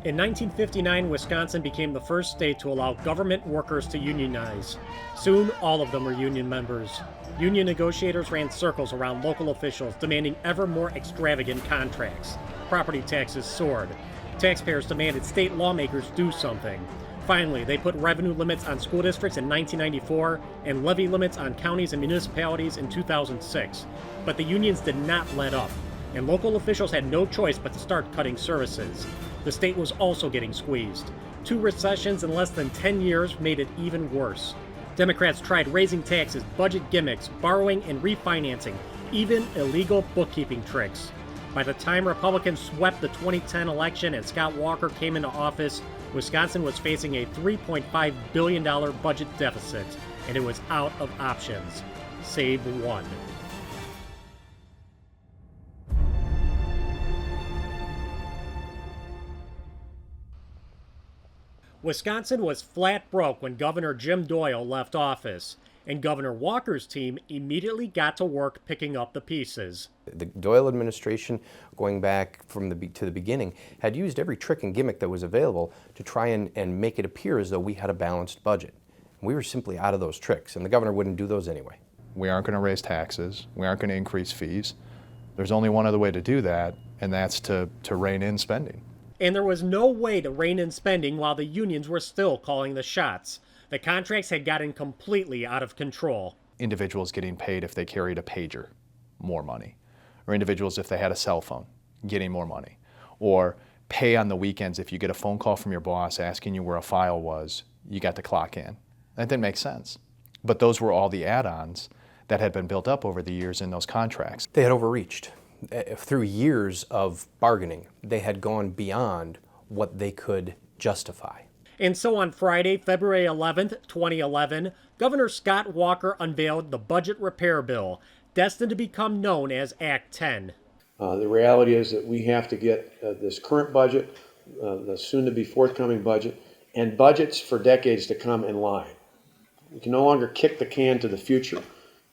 In 1959, Wisconsin became the first state to allow government workers to unionize. Soon, all of them were union members. Union negotiators ran circles around local officials, demanding ever more extravagant contracts. Property taxes soared. Taxpayers demanded state lawmakers do something. Finally, they put revenue limits on school districts in 1994 and levy limits on counties and municipalities in 2006. But the unions did not let up, and local officials had no choice but to start cutting services. The state was also getting squeezed. 2 recessions in less than 10 years made it even worse. Democrats tried raising taxes, budget gimmicks, borrowing and refinancing, even illegal bookkeeping tricks. By the time Republicans swept the 2010 election and Scott Walker came into office, Wisconsin was facing a $3.5 billion budget deficit, and it was out of options, save one. Wisconsin was flat broke when Governor Jim Doyle left office, and Governor Walker's team immediately got to work picking up the pieces. The Doyle administration, going back to the beginning, had used every trick and gimmick that was available to try and make it appear as though we had a balanced budget. We were simply out of those tricks, and the governor wouldn't do those anyway. We aren't going to raise taxes. We aren't going to increase fees. There's only one other way to do that, and that's to rein in spending. And there was no way to rein in spending while the unions were still calling the shots. The contracts had gotten completely out of control. Individuals getting paid if they carried a pager, more money. Or individuals if they had a cell phone, getting more money. Or pay on the weekends if you get a phone call from your boss asking you where a file was, you got to clock in. That didn't make sense. But those were all the add-ons that had been built up over the years in those contracts. They had overreached. Through years of bargaining, they had gone beyond what they could justify. And so on Friday, February 11th, 2011, Governor Scott Walker unveiled the budget repair bill, destined to become known as Act 10. The reality is that we have to get this current budget, the soon-to-be forthcoming budget, and budgets for decades to come in line. We can no longer kick the can to the future.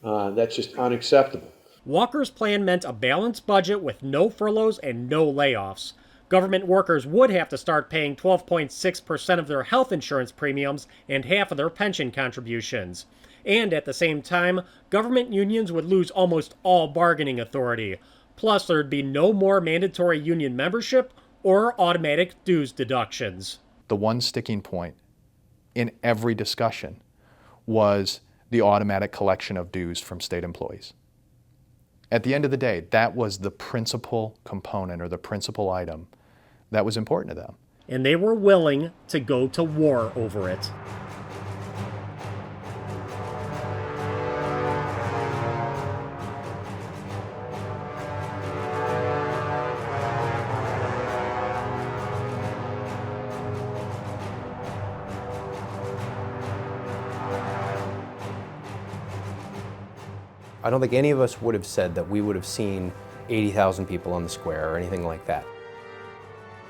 That's just unacceptable. Walker's plan meant a balanced budget with no furloughs and no layoffs. Government workers would have to start paying 12.6% of their health insurance premiums and half of their pension contributions. And at the same time, government unions would lose almost all bargaining authority. Plus, there'd be no more mandatory union membership or automatic dues deductions. The one sticking point in every discussion was the automatic collection of dues from state employees. At the end of the day, that was the principal component or the principal item that was important to them. And they were willing to go to war over it. I don't think any of us would have said that we would have seen 80,000 people on the square or anything like that.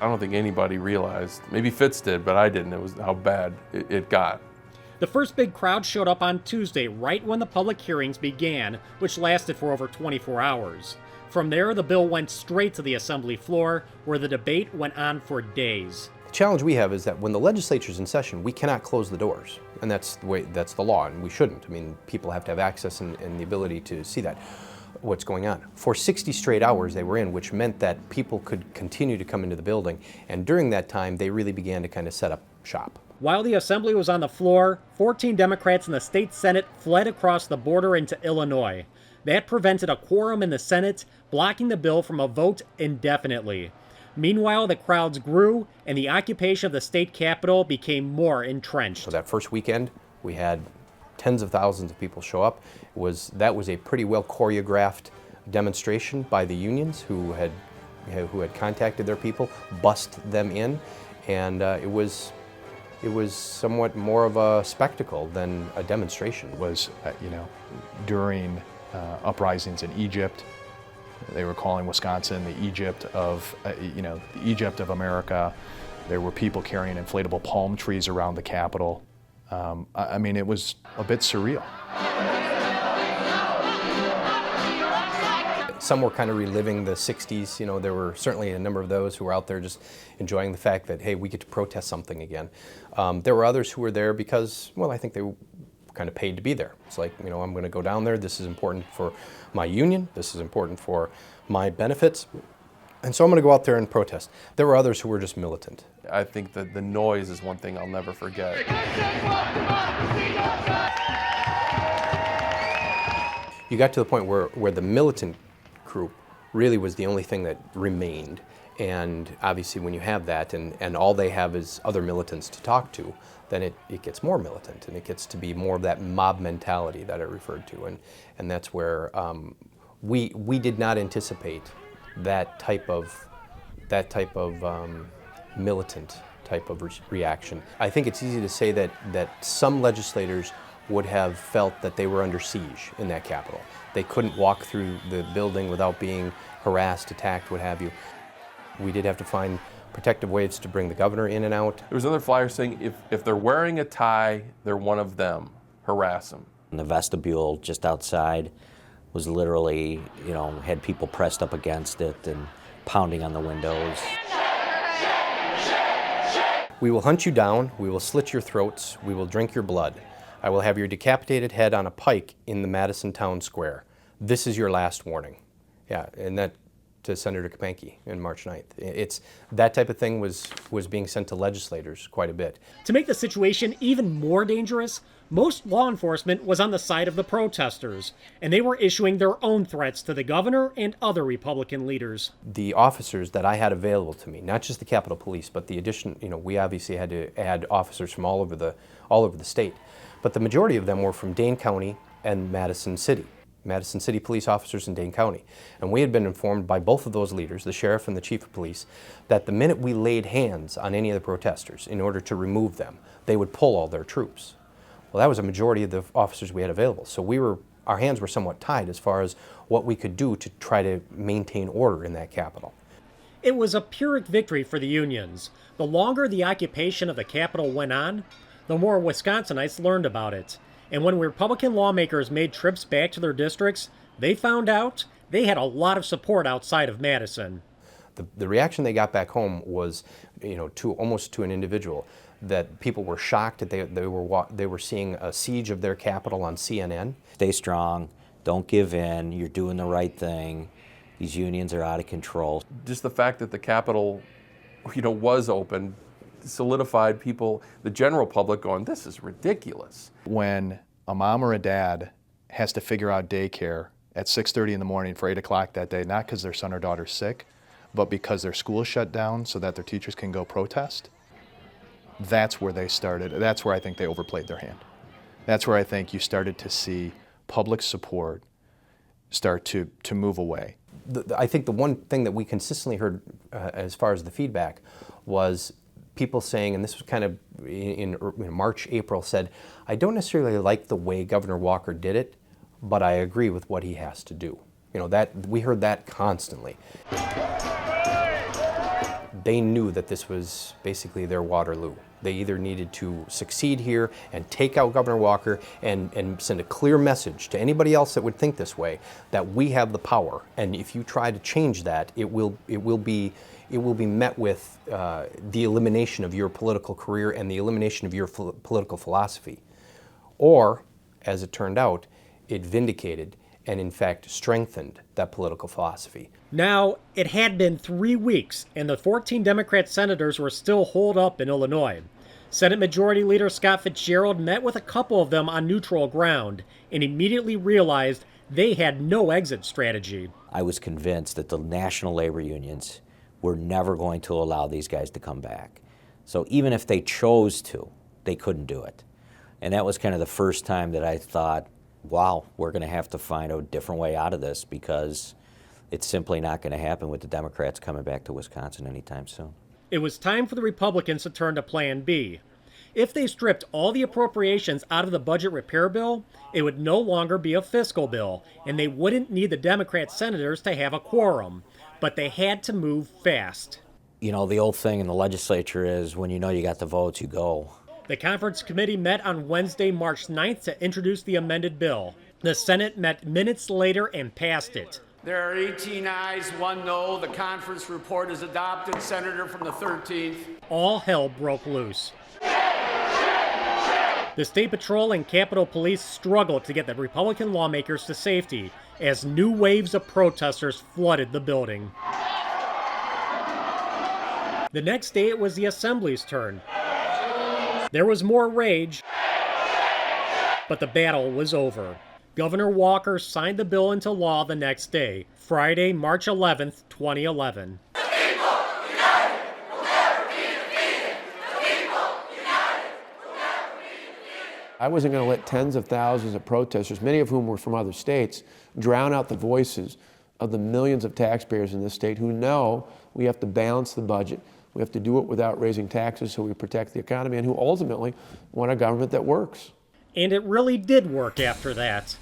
I don't think anybody realized, maybe Fitz did, but I didn't, it was how bad it got. The first big crowd showed up on Tuesday, right when the public hearings began, which lasted for over 24 hours. From there, the bill went straight to the assembly floor, where the debate went on for days. The challenge we have is that when the legislature's in session, we cannot close the doors. And that's the law, and we shouldn't. I mean, people have to have access and the ability to see that, what's going on. For 60 straight hours they were in, which meant that people could continue to come into the building. And during that time, they really began to kind of set up shop. While the assembly was on the floor, 14 Democrats in the state Senate fled across the border into Illinois. That prevented a quorum in the Senate, blocking the bill from a vote indefinitely. Meanwhile, the crowds grew, and the occupation of the state capitol became more entrenched. So that first weekend, we had tens of thousands of people show up. That was a pretty well choreographed demonstration by the unions who had contacted their people, bussed them in, and it was somewhat more of a spectacle than a demonstration. It was, during uprisings in Egypt. They were calling Wisconsin the Egypt of, the Egypt of America. There were people carrying inflatable palm trees around the Capitol. I mean, it was a bit surreal. Some were kind of reliving the 60s. You know, there were certainly a number of those who were out there just enjoying the fact that, hey, we get to protest something again. There were others who were there because, well, I think they were kind of paid to be there. It's like, you know, I'm going to go down there. This is important for my union. This is important for my benefits. And so I'm going to go out there and protest. There were others who were just militant. I think that the noise is one thing I'll never forget. You got to the point where the militant group really was the only thing that remained. And obviously when you have that and all they have is other militants to talk to, then it gets more militant and it gets to be more of that mob mentality that I referred to. And that's where we did not anticipate that type of militant type of reaction. I think it's easy to say that some legislators would have felt that they were under siege in that Capitol. They couldn't walk through the building without being harassed, attacked, what have you. We did have to find protective ways to bring the governor in and out. There was another flyer saying if they're wearing a tie, they're one of them. Harass them. And the vestibule just outside was literally, you know, had people pressed up against it and pounding on the windows. We will hunt you down, we will slit your throats, we will drink your blood. I will have your decapitated head on a pike in the Madison Town Square. This is your last warning. Yeah, and that to Senator Kapanke on March 9th. It's that type of thing was being sent to legislators quite a bit. To make the situation even more dangerous, most law enforcement was on the side of the protesters, and they were issuing their own threats to the governor and other Republican leaders. The officers that I had available to me, not just the Capitol Police, but the addition, you know, we obviously had to add officers from all over the state, but the majority of them were from Dane County and Madison City police officers in Dane County. And we had been informed by both of those leaders, the sheriff and the chief of police, that the minute we laid hands on any of the protesters in order to remove them, they would pull all their troops. Well, that was a majority of the officers we had available. So our hands were somewhat tied as far as what we could do to try to maintain order in that Capitol. It was a Pyrrhic victory for the unions. The longer the occupation of the Capitol went on, the more Wisconsinites learned about it. And when Republican lawmakers made trips back to their districts, they found out they had a lot of support outside of Madison. The reaction they got back home was, you know, almost to an individual, that people were shocked that they were seeing a siege of their capital on CNN. Stay strong, don't give in, you're doing the right thing. These unions are out of control. Just the fact that the Capitol, you know, was open solidified people, the general public, going, this is ridiculous. When a mom or a dad has to figure out daycare at 6:30 in the morning for 8 o'clock that day, not because their son or daughter's sick, but because their school is shut down so that their teachers can go protest, that's where they started. That's where I think they overplayed their hand. That's where I think you started to see public support start to move away. I think the one thing that we consistently heard as far as the feedback was people saying, and this was kind of in March, April, said, I don't necessarily like the way Governor Walker did it, but I agree with what he has to do. You know, that we heard that constantly. They knew that this was basically their Waterloo. They either needed to succeed here and take out Governor Walker and send a clear message to anybody else that would think this way, that we have the power, and if you try to change that, it will be met with the elimination of your political career and the elimination of your political philosophy. Or, as it turned out, it vindicated and in fact strengthened that political philosophy. Now, it had been 3 weeks, and the 14 Democrat senators were still holed up in Illinois. Senate Majority Leader Scott Fitzgerald met with a couple of them on neutral ground and immediately realized they had no exit strategy. I was convinced that the national labor unions were never going to allow these guys to come back. So even if they chose to, they couldn't do it. And that was kind of the first time that I thought, wow, we're going to have to find a different way out of this, because it's simply not going to happen with the Democrats coming back to Wisconsin anytime soon. It was time for the Republicans to turn to Plan B. If they stripped all the appropriations out of the budget repair bill, it would no longer be a fiscal bill, and they wouldn't need the Democrat senators to have a quorum. But they had to move fast. You know, the old thing in the legislature is when you know you got the votes, you go. The conference committee met on Wednesday, March 9th to introduce the amended bill. The Senate met minutes later and passed it. There are 18 ayes, 1 no. The conference report is adopted. Senator from the 13th. All hell broke loose. The State Patrol and Capitol Police struggled to get the Republican lawmakers to safety as new waves of protesters flooded the building. The next day, it was the Assembly's turn. There was more rage, but the battle was over. Governor Walker signed the bill into law the next day, Friday, March 11th, 2011. I wasn't going to let tens of thousands of protesters, many of whom were from other states, drown out the voices of the millions of taxpayers in this state who know we have to balance the budget. We have to do it without raising taxes so we protect the economy, and who ultimately want a government that works. And it really did work after that.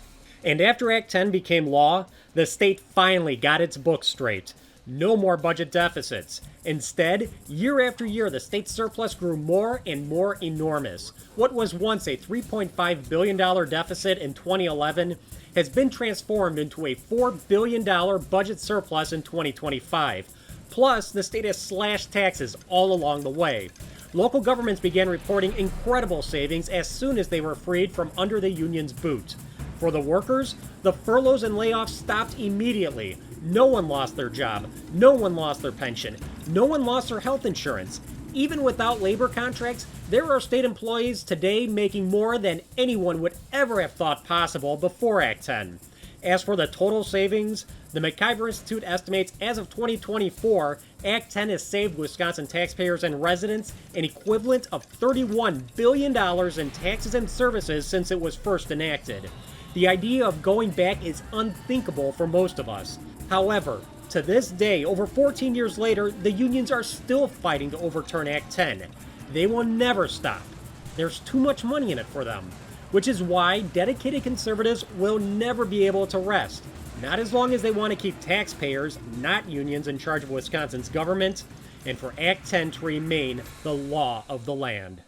And after Act 10 became law, the state finally got its books straight. No more budget deficits. Instead, year after year, the state's surplus grew more and more enormous. What was once a $3.5 billion deficit in 2011 has been transformed into a $4 billion budget surplus in 2025. Plus, the state has slashed taxes all along the way. Local governments began reporting incredible savings as soon as they were freed from under the union's boot. For the workers, the furloughs and layoffs stopped immediately. No one lost their job. No one lost their pension. No one lost their health insurance. Even without labor contracts, there are state employees today making more than anyone would ever have thought possible before Act 10. As for the total savings, the McIver Institute estimates as of 2024, Act 10 has saved Wisconsin taxpayers and residents an equivalent of $31 billion in taxes and services since it was first enacted. The idea of going back is unthinkable for most of us. However, to this day, over 14 years later, the unions are still fighting to overturn Act 10. They will never stop. There's too much money in it for them, which is why dedicated conservatives will never be able to rest. Not as long as they want to keep taxpayers, not unions, in charge of Wisconsin's government, and for Act 10 to remain the law of the land.